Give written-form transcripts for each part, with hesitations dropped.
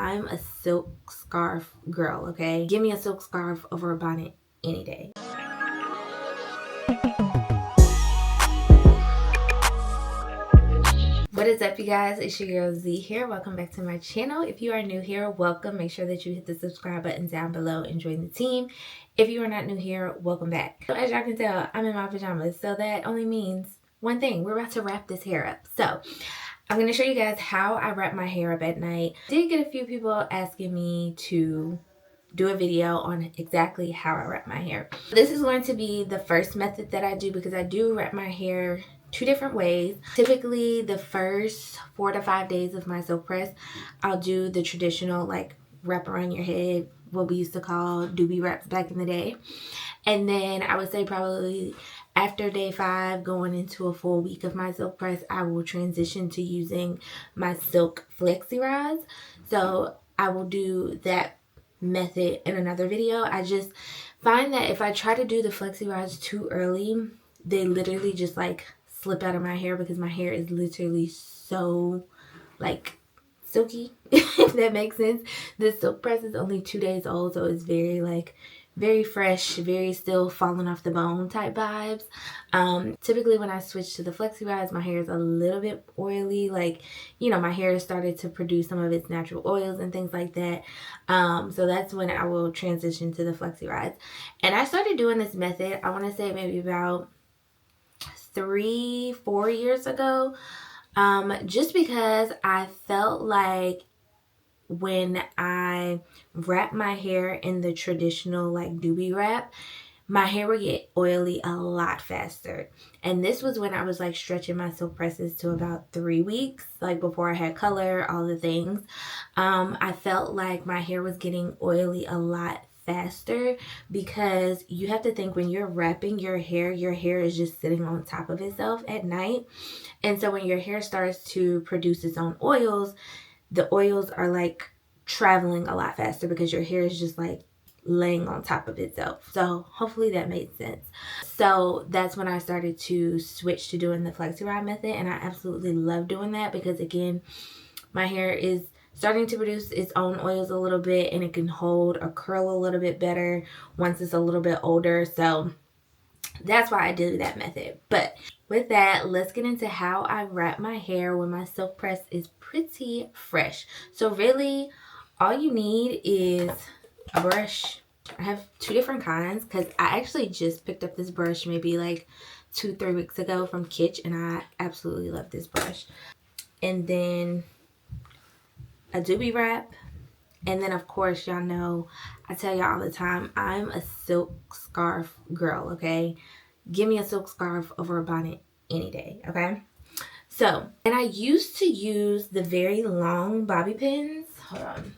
I'm a silk scarf girl, okay? Give me a silk scarf over a bonnet any day. What is up, you guys? It's your girl Z here. Welcome back to my channel. If you are new here, welcome. Make sure that you hit the subscribe button down below and join the team. If you are not new here, welcome back. So as y'all can tell, I'm in my pajamas, so that only means one thing. We're about to wrap this hair up. So I'm going to show you guys how I wrap my hair up at night. I did get a few people asking me to do a video on exactly how I wrap my hair. This is going to be the first method that I do because I do wrap my hair two different ways. Typically the first 4 to 5 days of my silk press, I'll do the traditional like wrap around your head, what we used to call doobie wraps back in the day. And then I would say probably after day 5, going into a full week of my silk press, I will transition to using my silk flexi rods. So I will do that method in another video. I just find that if I try to do the flexi rods too early, they literally just like slip out of my hair because my hair is literally so like silky, if that makes sense. The silk press is only 2 days old, so it's very like very fresh, very still falling off the bone type vibes. Typically when I switch to the flexi rods, my hair is a little bit oily, like, you know, my hair has started to produce some of its natural oils and things like that. So that's when I will transition to the flexi rods. And I started doing this method, I want to say maybe about 3-4 years ago, just because I felt like when I wrap my hair in the traditional like doobie wrap, my hair would get oily a lot faster. And this was when I was like stretching my silk presses to about 3 weeks, like before I had color, all the things. I felt like my hair was getting oily a lot faster because you have to think when you're wrapping your hair is just sitting on top of itself at night. And so when your hair starts to produce its own oils, the oils are like traveling a lot faster because your hair is just like laying on top of itself. So hopefully that made sense. So that's when I started to switch to doing the flexi rod method, and I absolutely love doing that because again, my hair is starting to produce its own oils a little bit, and it can hold a curl a little bit better once it's a little bit older. So that's why I do that method. But with that, let's get into how I wrap my hair when my silk press is pretty fresh. So really, all you need is a brush. I have 2 different kinds because I actually just picked up this brush maybe like 2-3 weeks ago from Kitsch, and I absolutely love this brush. And then a doobie wrap. And then of course, y'all know I tell y'all all the time, I'm a silk scarf girl, okay? Give me a silk scarf over a bonnet any day, okay? So, and I used to use the very long bobby pins. Hold on.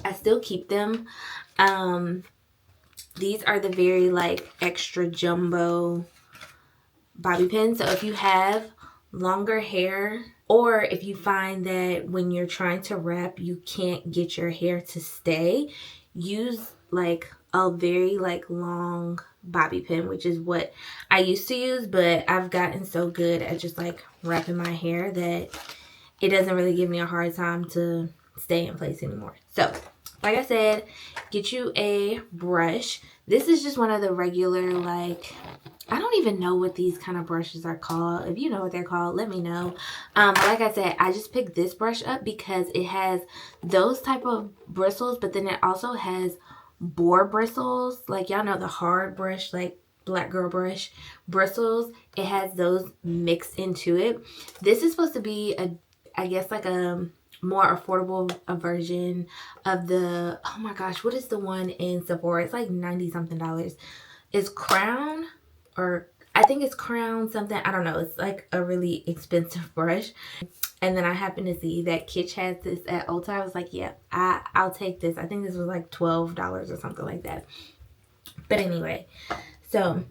I still keep them. These are the very like extra jumbo bobby pins. So if you have longer hair, or if you find that when you're trying to wrap you can't get your hair to stay, use like a very like long bobby pin, which is what I used to use, but I've gotten so good at just like wrapping my hair that it doesn't really give me a hard time to stay in place anymore. So like I said, get you a brush. This is just one of the regular, like, I don't even know what these kind of brushes are called. If you know what they're called, let me know. But like I said, I just picked this brush up because it has those type of bristles, but then it also has boar bristles. Like, y'all know the hard brush, like black girl brush bristles. It has those mixed into it. This is supposed to be a, I guess like a more affordable version of the, oh my gosh, what is the one in Sephora? It's like $90 something. It's Crown, or I think it's Crown something. I don't know. It's like a really expensive brush. And then I happened to see that Kitsch has this at Ulta. I was like, yeah, I'll take this. I think this was like $12 or something like that. But anyway, so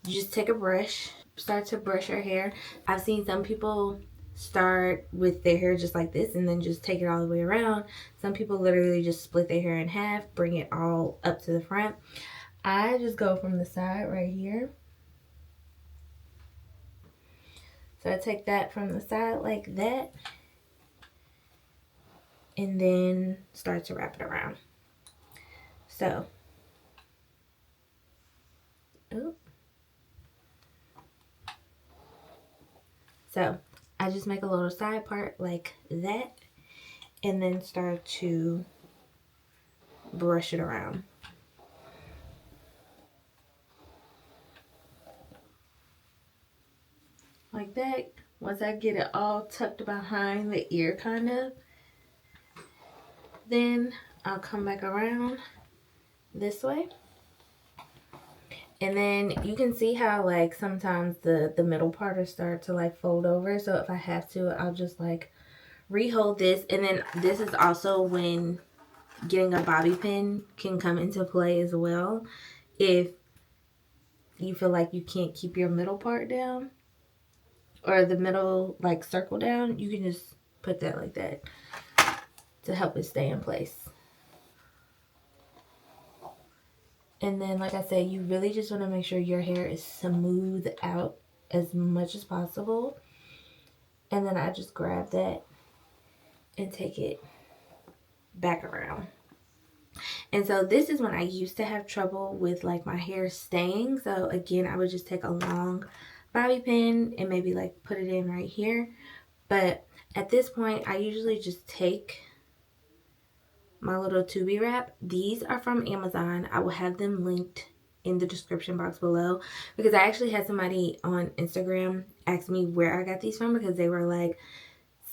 you just take a brush, start to brush your hair. I've seen some people start with their hair just like this and then just take it all the way around. Some people literally just split their hair in half, bring it all up to the front. I just go from the side right here. So I take that from the side like that. and then start to wrap it around. So, so I just make a little side part like that, and then start to brush it around. Like that. Once I get it all tucked behind the ear kind of, then I'll come back around this way. And then you can see how like sometimes the middle part will start to like fold over. So if I have to, I'll just like rehold this. And then this is also when getting a bobby pin can come into play as well. If you feel like you can't keep your middle part down or the middle like circle down, you can just put that like that to help it stay in place. And then, like I said, you really just want to make sure your hair is smooth out as much as possible. And then I just grab that and take it back around. And so this is when I used to have trouble with like my hair staying. So again, I would just take a long bobby pin and maybe like put it in right here. But at this point, I usually just take my little tubi wrap. These are from Amazon. I will have them linked in the description box below, because I actually had somebody on Instagram ask me where I got these from, because they were like,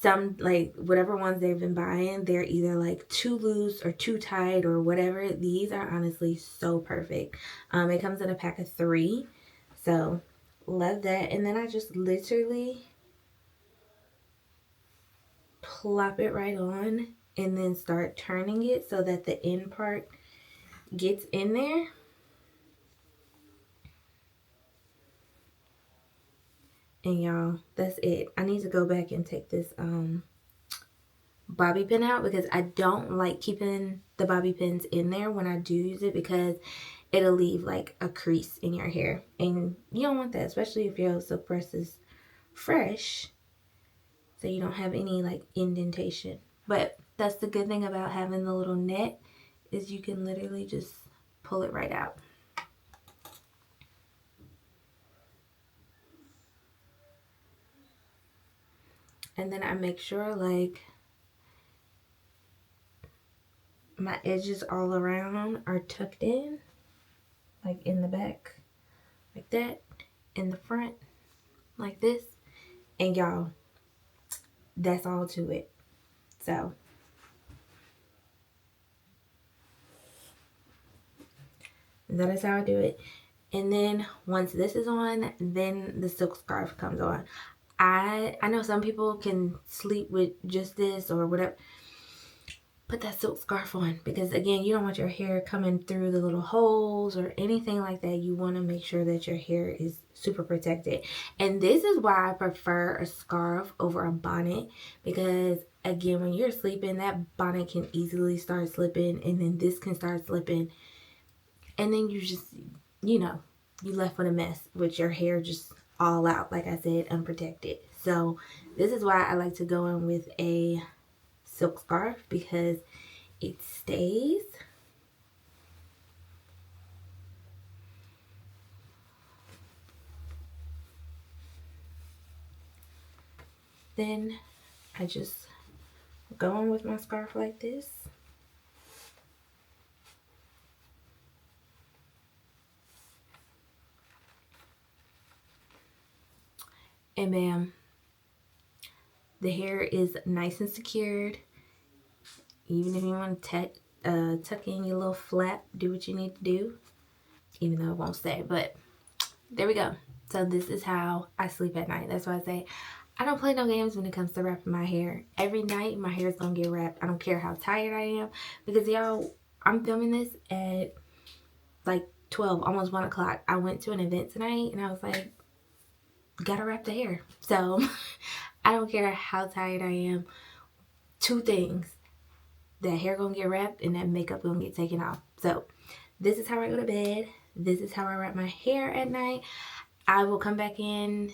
some like whatever ones they've been buying, they're either like too loose or too tight or whatever. These are honestly so perfect. It comes in a pack of 3, so love that. And then I just literally plop it right on and then start turning it so that the end part gets in there. And y'all, that's it. I need to go back and take this bobby pin out, because I don't like keeping the bobby pins in there when I do use it, because it'll leave like a crease in your hair, and you don't want that, especially if your silk press is fresh, so you don't have any like indentation. But that's the good thing about having the little net, is you can literally just pull it right out. And then I make sure like my edges all around are tucked in, like in the back like that, in the front like this. And y'all, that's all to it. So that is how I do it. And then once this is on, then the silk scarf comes on. I know some people can sleep with just this or whatever. Put that silk scarf on, because again, you don't want your hair coming through the little holes or anything like that. You want to make sure that your hair is super protected. And this is why I prefer a scarf over a bonnet, because again, when you're sleeping, that bonnet can easily start slipping, and then this can start slipping, and then you just, you know, you left with a mess with your hair just all out, like I said, unprotected. So this is why I like to go in with a silk scarf, because it stays. Then I just go in with my scarf like this. And bam, the hair is nice and secured. Even if you want to tuck in your little flap, do what you need to do, even though it won't stay. But there we go. So this is how I sleep at night. That's why I say I don't play no games when it comes to wrapping my hair. Every night my hair is gonna get wrapped. I don't care how tired I am, because y'all, I'm filming this at like 12, almost 1 o'clock. I went to an event tonight and I was like, gotta wrap the hair. So I don't care how tired I am. 2 things: that hair gonna get wrapped and that makeup gonna get taken off. So this is how I go to bed. This is how I wrap my hair at night. I will come back in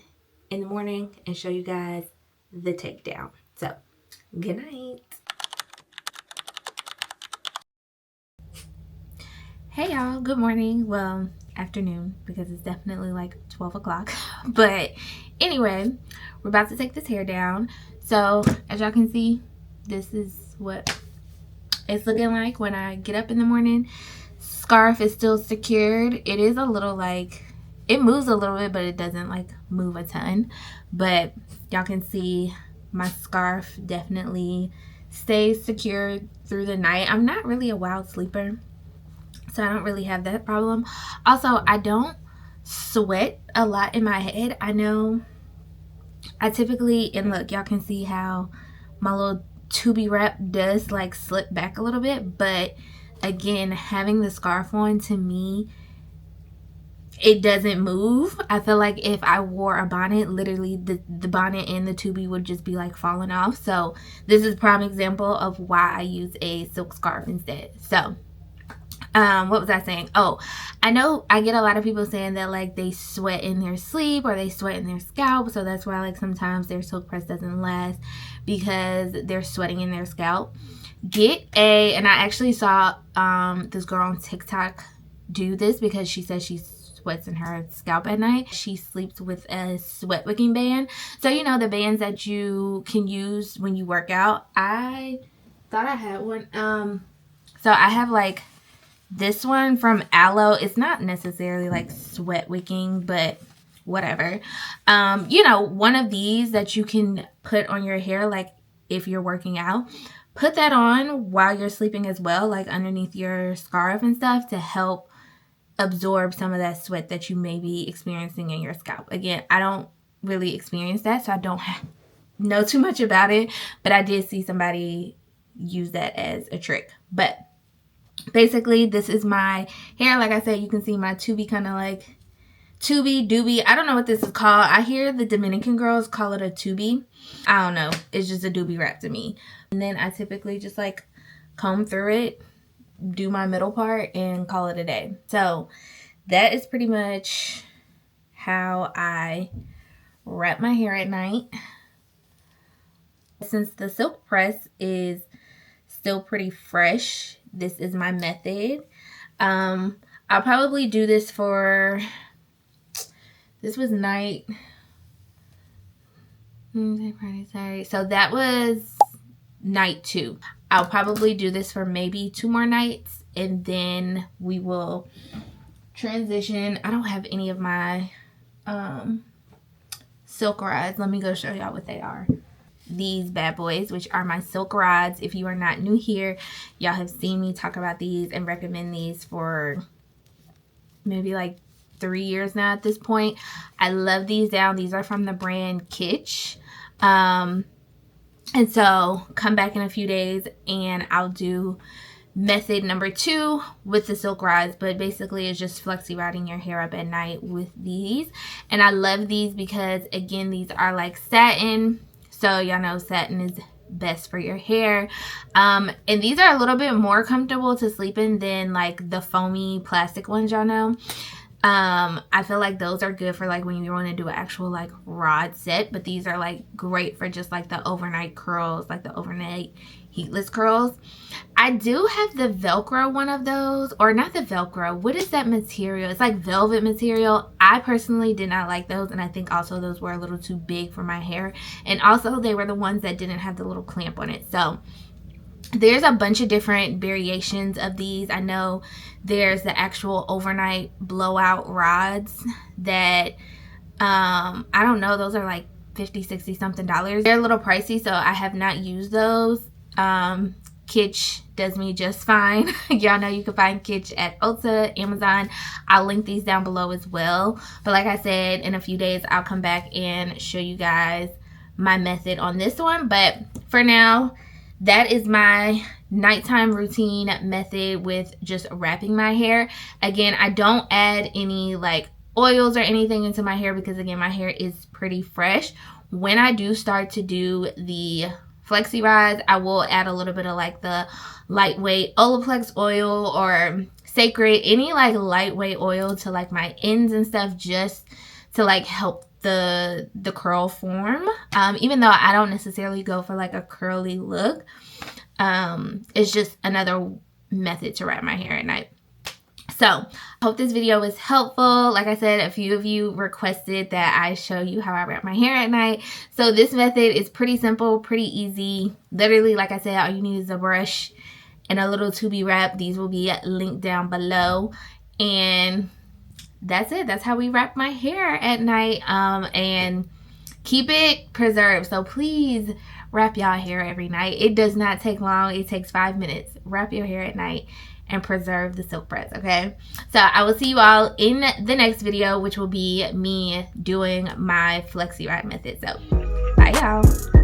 the morning and show you guys the takedown. So good night. Hey y'all, good morning. Well, afternoon, because it's definitely like 12 o'clock. But anyway, we're about to take this hair down. So as y'all can see, this is what it's looking like when I get up in the morning. Scarf is still secured. It is a little like, it moves a little bit, but it doesn't like move a ton. But y'all can see my scarf definitely stays secured through the night. I'm not really a wild sleeper, so I don't really have that problem. Also, I don't sweat a lot in my head. I know I typically, and look, y'all can see how my little tubi wrap does like slip back a little bit, but again, having the scarf on, to me, it doesn't move. I feel like if I wore a bonnet, literally the bonnet and the tubi would just be like falling off. So this is a prime example of why I use a silk scarf instead. So what was I saying? Oh, I know I get a lot of people saying that like they sweat in their sleep or they sweat in their scalp, so that's why like sometimes their silk press doesn't last, because they're sweating in their scalp. And I actually saw this girl on TikTok do this, because she says she sweats in her scalp at night. She sleeps with a sweat wicking band. So you know, the bands that you can use when you work out. I thought I had one. So I have like this one from Aloe. It's not necessarily like sweat wicking, but whatever. You know, one of these that you can put on your hair, like if you're working out, put that on while you're sleeping as well, like underneath your scarf and stuff, to help absorb some of that sweat that you may be experiencing in your scalp. Again, I don't really experience that, so I don't know too much about it, but I did see somebody use that as a trick. But basically, this is my hair. Like I said, you can see my tubi, kind of like tubi, doobie. I don't know what this is called. I hear the Dominican girls call it a tubi. I don't know. It's just a doobie wrap to me. And then I typically just like comb through it, do my middle part, and call it a day. So that is pretty much how I wrap my hair at night. Since the silk press is still pretty fresh, this is my method. I'll probably do this for, this was night, Friday, Saturday. So that was night 2. I'll probably do this for maybe 2 more nights, and then we will transition. I don't have any of my silk rods. Let me go show y'all what they are. These bad boys, which are my silk rods. If you are not new here, y'all have seen me talk about these and recommend these for maybe like 3 years now at this point. I love these down. These are from the brand Kitsch. And so come back in a few days and I'll do method number 2 with the silk rods. But basically it's just flexi rodding your hair up at night with these. And I love these because, again, these are like satin. So y'all know satin is best for your hair. And these are a little bit more comfortable to sleep in than like the foamy plastic ones, y'all know. I feel like those are good for like when you want to do an actual like rod set, but these are like great for just like the overnight curls, like the overnight heatless curls. I do have the Velcro one of those, or not the Velcro. What is that material? It's like velvet material. I personally did not like those, and I think also those were a little too big for my hair, and also they were the ones that didn't have the little clamp on it. So there's a bunch of different variations of these. I know there's the actual overnight blowout rods that I don't know, those are like $50, $60 something. They're a little pricey, so I have not used those. Kitsch does me just fine. Y'all know you can find Kitsch at Ulta, Amazon. I'll link these down below as well. But like I said, in a few days I'll come back and show you guys my method on this one. But for now, that is my nighttime routine method with just wrapping my hair. Again, I don't add any like oils or anything into my hair because, again, my hair is pretty fresh. When I do start to do the flexi rods, I will add a little bit of like the lightweight Olaplex oil or Sacred, any like lightweight oil to like my ends and stuff, just to like help the curl form. Even though I don't necessarily go for like a curly look, it's just another method to wrap my hair at night. So I hope this video was helpful. Like I said, a few of you requested that I show you how I wrap my hair at night. So this method is pretty simple, pretty easy. Literally, like I said, all you need is a brush and a little tubi wrap. These will be linked down below. And that's it. That's how we wrap my hair at night. And keep it preserved. So please wrap y'all hair every night. It does not take long. It takes 5 minutes. Wrap your hair at night and preserve the silk press, okay? So I will see you all in the next video, which will be me doing my flexi wrap method. So bye, y'all.